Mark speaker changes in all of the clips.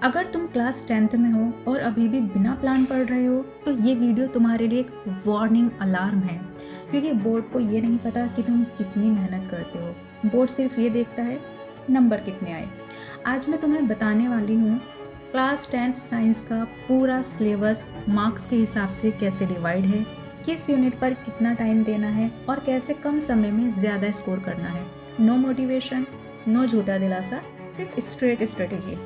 Speaker 1: अगर तुम class 10th में हो और अभी भी बिना प्लान पढ़ रहे हो तो ये वीडियो तुम्हारे लिए एक वार्निंग अलार्म है, क्योंकि बोर्ड को ये नहीं पता कि तुम कितनी मेहनत करते हो। बोर्ड सिर्फ ये देखता है नंबर कितने आए। आज मैं तुम्हें बताने वाली हूँ क्लास 10th साइंस का पूरा सिलेबस मार्क्स के हिसाब से कैसे डिवाइड है, किस यूनिट पर कितना टाइम देना है और कैसे कम समय में ज़्यादा स्कोर करना है। नो मोटिवेशन, नो झूठा दिलासा, सिर्फ straight strategy.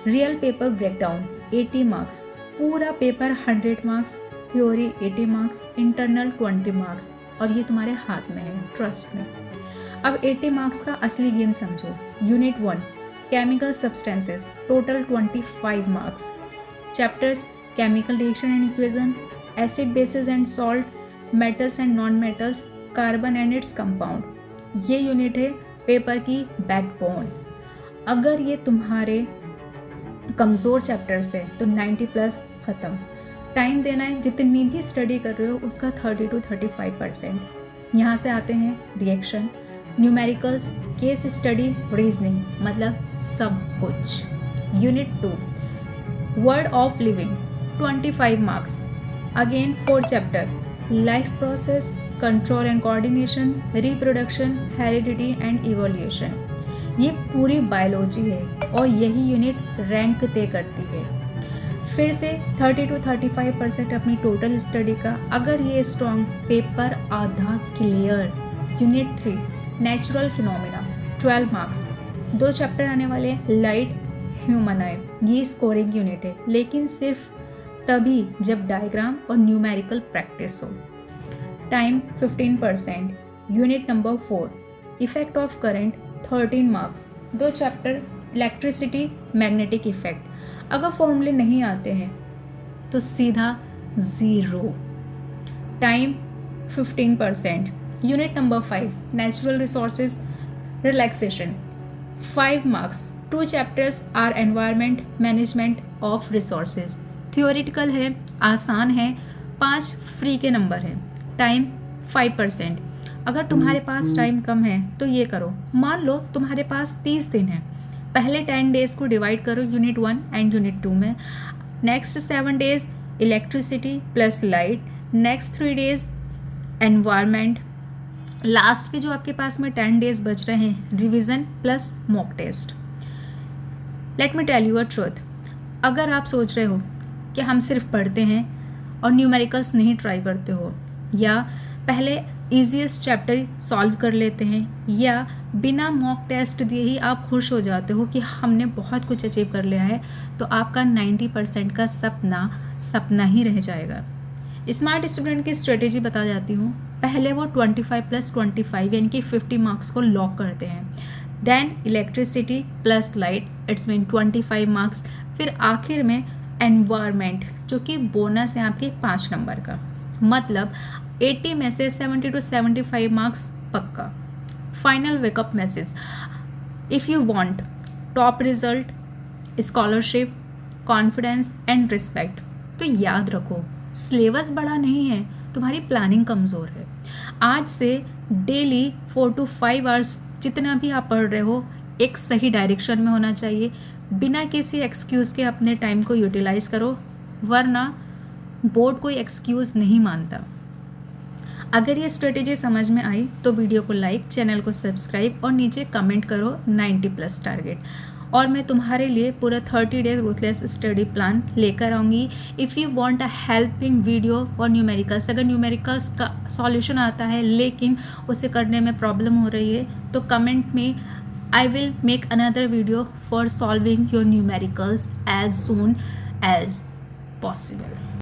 Speaker 1: Real paper breakdown 80 marks, पूरा paper 100 marks, theory 80 marks, internal 20 marks, और ये तुम्हारे हाथ में है, ट्रस्ट में। अब 80 मार्क्स का असली गेम समझो। Unit 1 chemical substances, total 25 marks. Chapters chemical reaction and equation, acid basis and salt, metals and non metals, carbon and its compound. ये यूनिट है पेपर की बैकबोन। अगर ये तुम्हारे कमज़ोर चैप्टर्स है तो 90 प्लस ख़त्म। टाइम देना है, जितनी भी स्टडी कर रहे हो उसका 30 to 35%। यहाँ से आते हैं reaction, numericals, case study, reasoning, मतलब सब कुछ। Unit 2 word of living 25 marks. Again 4 chapter, life process, control and coordination, reproduction, heredity and evolution. ये पूरी बायोलॉजी है और यही यूनिट रैंक तय करती है। फिर से 30 to 35% अपनी टोटल स्टडी का। अगर ये स्ट्रॉन्ग, पेपर आधा clear. Unit 3 natural phenomena 12 marks. 2 chapter आने वाले, लाइट, ह्यूमन आई। ये स्कोरिंग यूनिट है, लेकिन सिर्फ तभी जब डायग्राम और न्यूमेरिकल प्रैक्टिस हो। Time 15%। Unit number 4 effect of current 13 marks. 2 chapter, electricity, magnetic effect. अगर फॉर्मूले नहीं आते हैं तो सीधा 0। Time 15%। Unit number 5 natural resources, relaxation 5 marks. 2 chapters are environment, management of resources. Theoretical है, आसान है, 5 फ्री के नंबर हैं। टाइम 5%। अगर तुम्हारे पास टाइम कम है तो ये करो, मान लो तुम्हारे पास 30 दिन है। पहले 10 डेज को डिवाइड करो यूनिट 1 एंड यूनिट 2 में। Next 7 days electricity plus light, next 3 days environment, last के जो आपके पास में 10 डेज बच रहे हैं revision plus mock test. Let me tell you a truth, अगर आप सोच रहे हो कि हम सिर्फ पढ़ते हैं और न्यूमेरिकल्स नहीं ट्राई करते हो, या पहले ईजीएस्ट चैप्टर सॉल्व कर लेते हैं, या बिना मॉक टेस्ट दिए ही आप खुश हो जाते हो कि हमने बहुत कुछ अचीव कर लिया है, तो आपका 90% का सपना ही रह जाएगा। स्मार्ट स्टूडेंट की स्ट्रेटेजी बता जाती हूँ। पहले वो 25 + 25 यानी कि 50 मार्क्स को लॉक करते हैं। Then electricity plus light, it's mean 25 marks. फिर आखिर में एनवायरनमेंट, जो कि बोनस है आपके 5 नंबर का। मतलब 80 में से 70 to 75 मार्क्स पक्का। Final wake up message, if you want top result, scholarship, confidence and respect, तो याद रखो सिलेबस बड़ा नहीं है, तुम्हारी प्लानिंग कमज़ोर है। आज से डेली 4 to 5 आवर्स जितना भी आप पढ़ रहे हो एक सही डायरेक्शन में होना चाहिए। बिना किसी एक्सक्यूज़ के अपने टाइम को यूटिलाइज़ करो, वरना बोर्ड कोई एक्सक्यूज़ नहीं मानता। अगर ये स्ट्रेटेजी समझ में आई तो वीडियो को लाइक, चैनल को सब्सक्राइब और नीचे कमेंट करो 90 प्लस टारगेट, और मैं तुम्हारे लिए पूरा 30 डेज रूथलेस स्टडी प्लान लेकर आऊँगी। If you want a helping video और न्यूमेरिकल्स, अगर न्यूमेरिकल्स का सॉल्यूशन आता है लेकिन उसे करने में प्रॉब्लम हो रही है, तो कमेंट में I will make another video for solving your numericals as soon as possible.